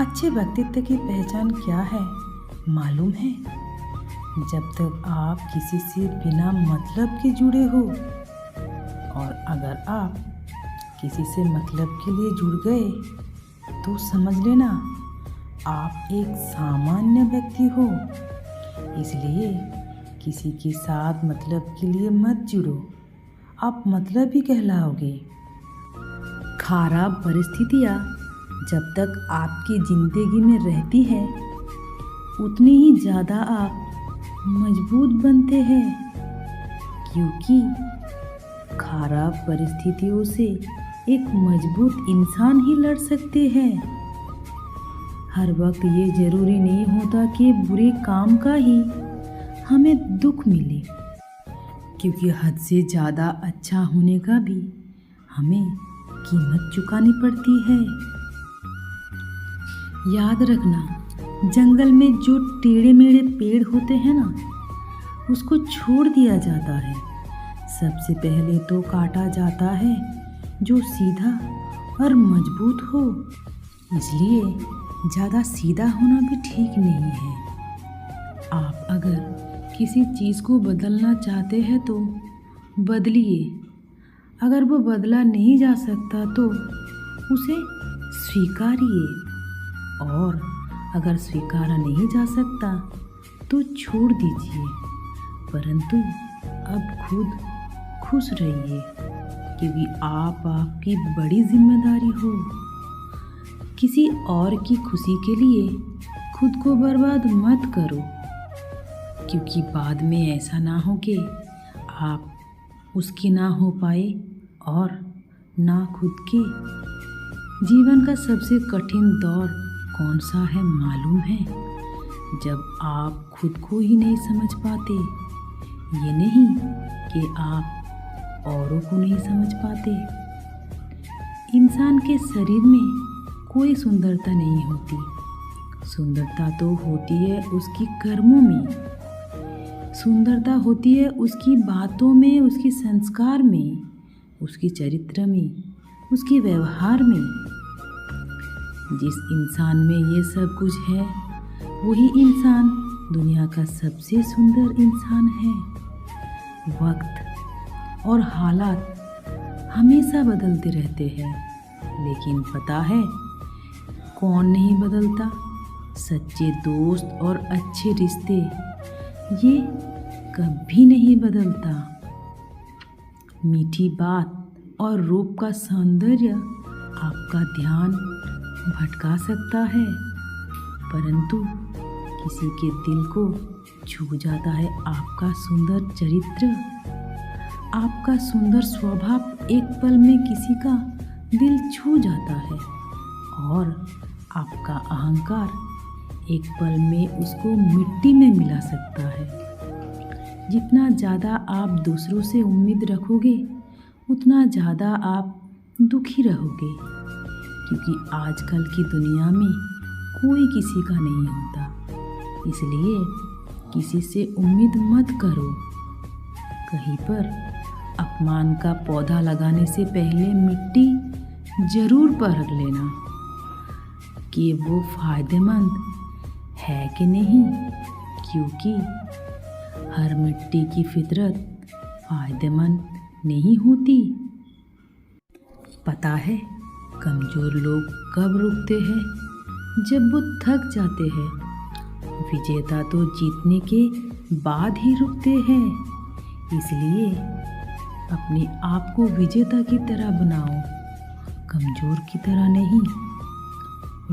अच्छे व्यक्तित्व की पहचान क्या है मालूम है? जब तक आप किसी से बिना मतलब के जुड़े हो, और अगर आप किसी से मतलब के लिए जुड़ गए तो समझ लेना आप एक सामान्य व्यक्ति हो। इसलिए किसी के साथ मतलब के लिए मत जुड़ो, आप मतलब ही कहलाओगे। खराब परिस्थितियाँ जब तक आपकी ज़िंदगी में रहती हैं उतनी ही ज़्यादा आप मजबूत बनते हैं, क्योंकि खराब परिस्थितियों से एक मजबूत इंसान ही लड़ सकते हैं। हर वक्त ये ज़रूरी नहीं होता कि बुरे काम का ही हमें दुख मिले, क्योंकि हद से ज़्यादा अच्छा होने का भी हमें कीमत चुकानी पड़ती है। याद रखना, जंगल में जो टेढ़े मेढ़े पेड़ होते हैं ना, उसको छोड़ दिया जाता है। सबसे पहले तो काटा जाता है जो सीधा और मजबूत हो। इसलिए ज़्यादा सीधा होना भी ठीक नहीं है। आप अगर किसी चीज़ को बदलना चाहते हैं तो बदलिए। अगर वो बदला नहीं जा सकता तो उसे स्वीकारिए, और अगर स्वीकारा नहीं जा सकता तो छोड़ दीजिए। परंतु अब खुद खुश रहिए, क्योंकि आप आपकी बड़ी जिम्मेदारी हो। किसी और की खुशी के लिए खुद को बर्बाद मत करो, क्योंकि बाद में ऐसा ना हो कि आप उसकी ना हो पाए और ना खुद के। जीवन का सबसे कठिन दौर कौन सा है मालूम है? जब आप खुद को ही नहीं समझ पाते। ये नहीं कि आप औरों को नहीं समझ पाते। इंसान के शरीर में कोई सुंदरता नहीं होती। सुंदरता तो होती है उसकी कर्मों में, सुंदरता होती है उसकी बातों में, उसकी संस्कार में, उसकी चरित्र में, उसके व्यवहार में। जिस इंसान में ये सब कुछ है वही इंसान दुनिया का सबसे सुंदर इंसान है। वक्त और हालात हमेशा बदलते रहते हैं, लेकिन पता है कौन नहीं बदलता? सच्चे दोस्त और अच्छे रिश्ते, ये कभी नहीं बदलता। मीठी बात और रूप का सौंदर्य आपका ध्यान भटका सकता है, परंतु किसी के दिल को छू जाता है आपका सुंदर चरित्र। आपका सुंदर स्वभाव एक पल में किसी का दिल छू जाता है, और आपका अहंकार एक पल में उसको मिट्टी में मिला सकता है। जितना ज़्यादा आप दूसरों से उम्मीद रखोगे उतना ज़्यादा आप दुखी रहोगे, क्योंकि आजकल की दुनिया में कोई किसी का नहीं होता। इसलिए किसी से उम्मीद मत करो। कहीं पर अपमान का पौधा लगाने से पहले मिट्टी ज़रूर परख लेना कि वो फायदेमंद है कि नहीं, क्योंकि हर मिट्टी की फितरत फायदेमंद नहीं होती। पता है कमज़ोर लोग कब रुकते हैं? जब वो थक जाते हैं। विजेता तो जीतने के बाद ही रुकते हैं। इसलिए अपने आप को विजेता की तरह बनाओ, कमज़ोर की तरह नहीं।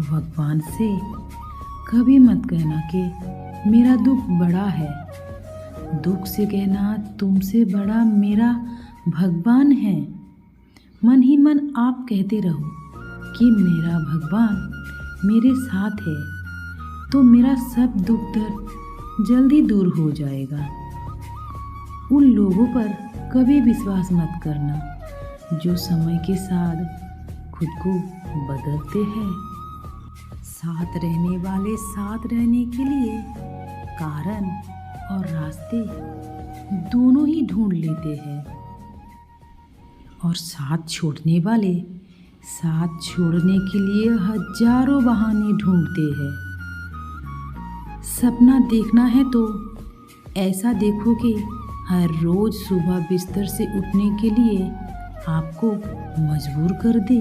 भगवान से कभी मत कहना कि मेरा दुख बड़ा है। दुख से कहना तुमसे बड़ा मेरा भगवान है। मन ही मन आप कहते रहो कि मेरा भगवान मेरे साथ है, तो मेरा सब दुख दर्द जल्दी दूर हो जाएगा। उन लोगों पर कभी विश्वास मत करना जो समय के साथ खुद को बदलते हैं। साथ रहने वाले साथ रहने के लिए कारण और रास्ते दोनों ही ढूंढ लेते हैं, और साथ छोड़ने वाले साथ छोड़ने के लिए हजारों बहाने ढूंढते हैं। सपना देखना है तो ऐसा देखो कि हर रोज सुबह बिस्तर से उठने के लिए आपको मजबूर कर दे।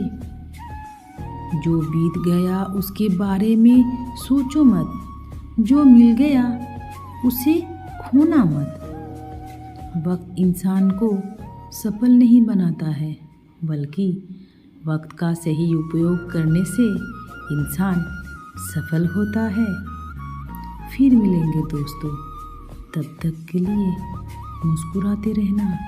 जो बीत गया उसके बारे में सोचो मत, जो मिल गया उसे खोना मत। वक्त इंसान को सफल नहीं बनाता है, बल्कि वक्त का सही उपयोग करने से इंसान सफल होता है। फिर मिलेंगे दोस्तों, तब तक के लिए मुस्कुराते रहना।